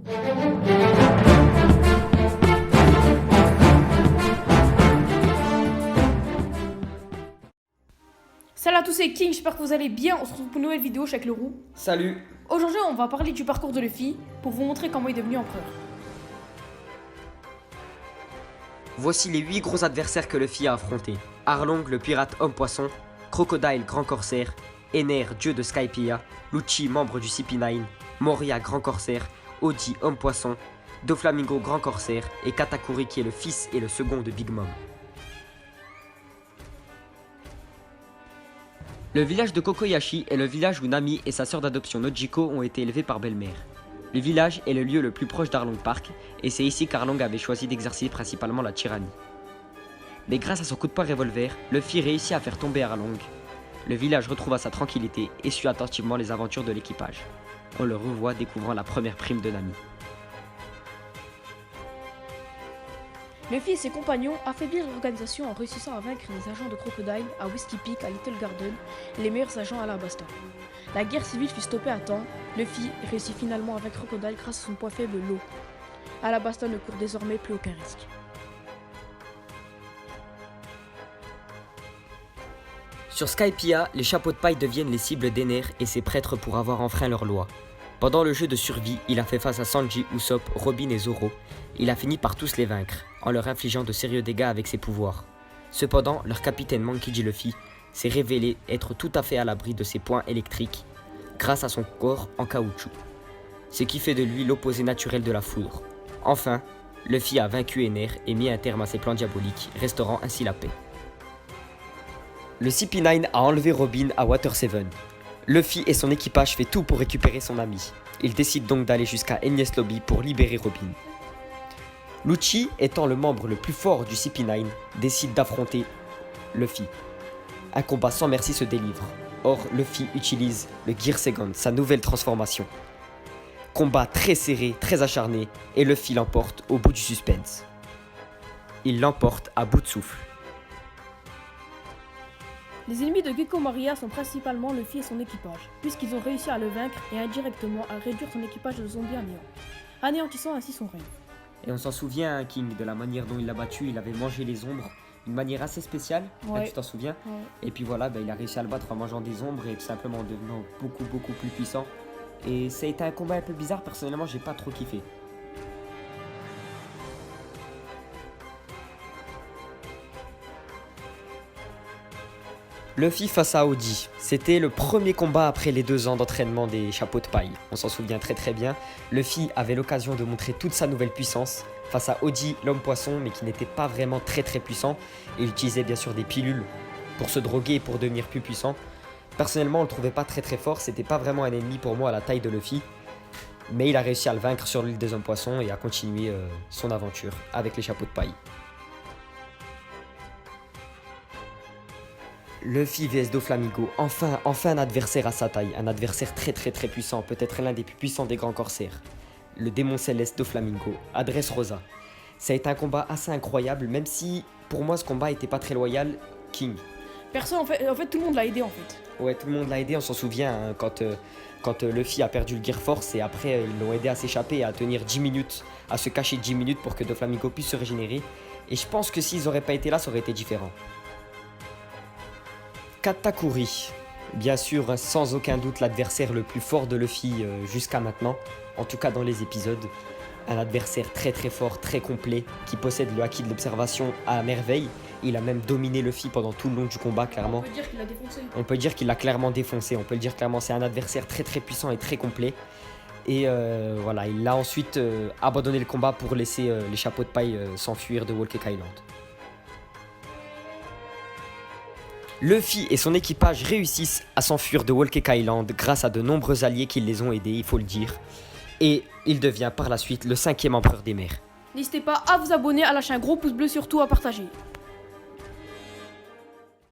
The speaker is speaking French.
Salut à tous, c'est King, j'espère que vous allez bien. On se retrouve pour une nouvelle vidéo chez Leroux. Salut. Aujourd'hui, on va parler du parcours de Luffy pour vous montrer comment il est devenu empereur. Voici les 8 gros adversaires que Luffy a affrontés. Arlong, le pirate homme-poisson, Crocodile, grand corsaire, Ener, dieu de Skypiea, Lucci, membre du CP9, Moria, grand corsaire, Oji, homme-poisson, Doflamingo, grand corsaire, et Katakuri qui est le fils et le second de Big Mom. Le village de Kokoyashi est le village où Nami et sa sœur d'adoption Nojiko ont été élevés par belle-mère. Le village est le lieu le plus proche d'Arlong Park, et c'est ici qu'Arlong avait choisi d'exercer principalement la tyrannie. Mais grâce à son coup de poing revolver, Luffy réussit à faire tomber Arlong. Le village retrouva sa tranquillité et suit attentivement les aventures de l'équipage. On le revoit découvrant la première prime de Nami. Luffy et ses compagnons affaiblissent l'organisation en réussissant à vaincre les agents de Crocodile à Whiskey Peak, à Little Garden, et les meilleurs agents à Alabasta. La guerre civile fut stoppée à temps. Luffy réussit finalement à vaincre Crocodile grâce à son point faible, l'eau. Alabasta ne court désormais plus aucun risque. Sur Skypiea, les chapeaux de paille deviennent les cibles d'Ener et ses prêtres pour avoir enfreint leurs lois. Pendant le jeu de survie, il a fait face à Sanji, Usopp, Robin et Zoro. Il a fini par tous les vaincre, en leur infligeant de sérieux dégâts avec ses pouvoirs. Cependant, leur capitaine Monkey D. Luffy s'est révélé être tout à fait à l'abri de ses poings électriques grâce à son corps en caoutchouc, ce qui fait de lui l'opposé naturel de la foudre. Enfin, Luffy a vaincu Ener et mis un terme à ses plans diaboliques, restaurant ainsi la paix. Le CP9 a enlevé Robin à Water 7. Luffy et son équipage fait tout pour récupérer son ami. Ils décident donc d'aller jusqu'à Enies Lobby pour libérer Robin. Lucci, étant le membre le plus fort du CP9, décide d'affronter Luffy. Un combat sans merci se délivre. Or, Luffy utilise le Gear Second, sa nouvelle transformation. Combat très serré, très acharné, et Luffy l'emporte au bout du suspense. Il l'emporte à bout de souffle. Les ennemis de Gecko Moria sont principalement Luffy et son équipage, puisqu'ils ont réussi à le vaincre et indirectement à réduire son équipage de zombies à néant, anéantissant ainsi son règne. Et on s'en souvient, King, de la manière dont il l'a battu. Il avait mangé les ombres d'une manière assez spéciale, Ouais. tu t'en souviens. Ouais. Et puis voilà, il a réussi à le battre en mangeant des ombres et tout simplement en devenant beaucoup plus puissant. Et ça a été un combat un peu bizarre, personnellement j'ai pas trop kiffé. Luffy face à Oji, c'était le premier combat après les 2 ans d'entraînement des chapeaux de paille. On s'en souvient très bien. Luffy avait l'occasion de montrer toute sa nouvelle puissance face à Oji, l'homme poisson, mais qui n'était pas vraiment très puissant. Il utilisait bien sûr des pilules pour se droguer et pour devenir plus puissant. Personnellement, on le trouvait pas très fort, c'était pas vraiment un ennemi pour moi à la taille de Luffy. Mais il a réussi à le vaincre sur l'île des hommes poissons et à continuer son aventure avec les chapeaux de paille. Luffy vs Doflamingo, enfin un adversaire à sa taille, un adversaire très puissant, peut-être l'un des plus puissants des grands corsaires. Le démon céleste Doflamingo, adresse Rosa. Ça a été un combat assez incroyable, même si pour moi ce combat était pas très loyal. King. Perso, en fait, tout le monde l'a aidé en fait. Ouais, tout le monde l'a aidé, on s'en souvient, hein, quand Luffy a perdu le Gear Force et après ils l'ont aidé à s'échapper et à tenir 10 minutes, à se cacher 10 minutes pour que Doflamingo puisse se régénérer. Et je pense que s'ils auraient pas été là, ça aurait été différent. Katakuri, bien sûr sans aucun doute l'adversaire le plus fort de Luffy jusqu'à maintenant, en tout cas dans les épisodes. Un adversaire très fort, très complet, qui possède le haki de l'observation à merveille. Il a même dominé Luffy pendant tout le long du combat, clairement. On peut dire qu'il l'a défoncé. On peut dire qu'il l'a clairement défoncé, on peut le dire clairement, c'est un adversaire très puissant et très complet. Et voilà, il a ensuite abandonné le combat pour laisser les chapeaux de paille s'enfuir de Whole Cake Island. Luffy et son équipage réussissent à s'enfuir de Whole Cake Island grâce à de nombreux alliés qui les ont aidés, il faut le dire. Et il devient par la suite le 5e empereur des mers. N'hésitez pas à vous abonner, à lâcher un gros pouce bleu, surtout à partager.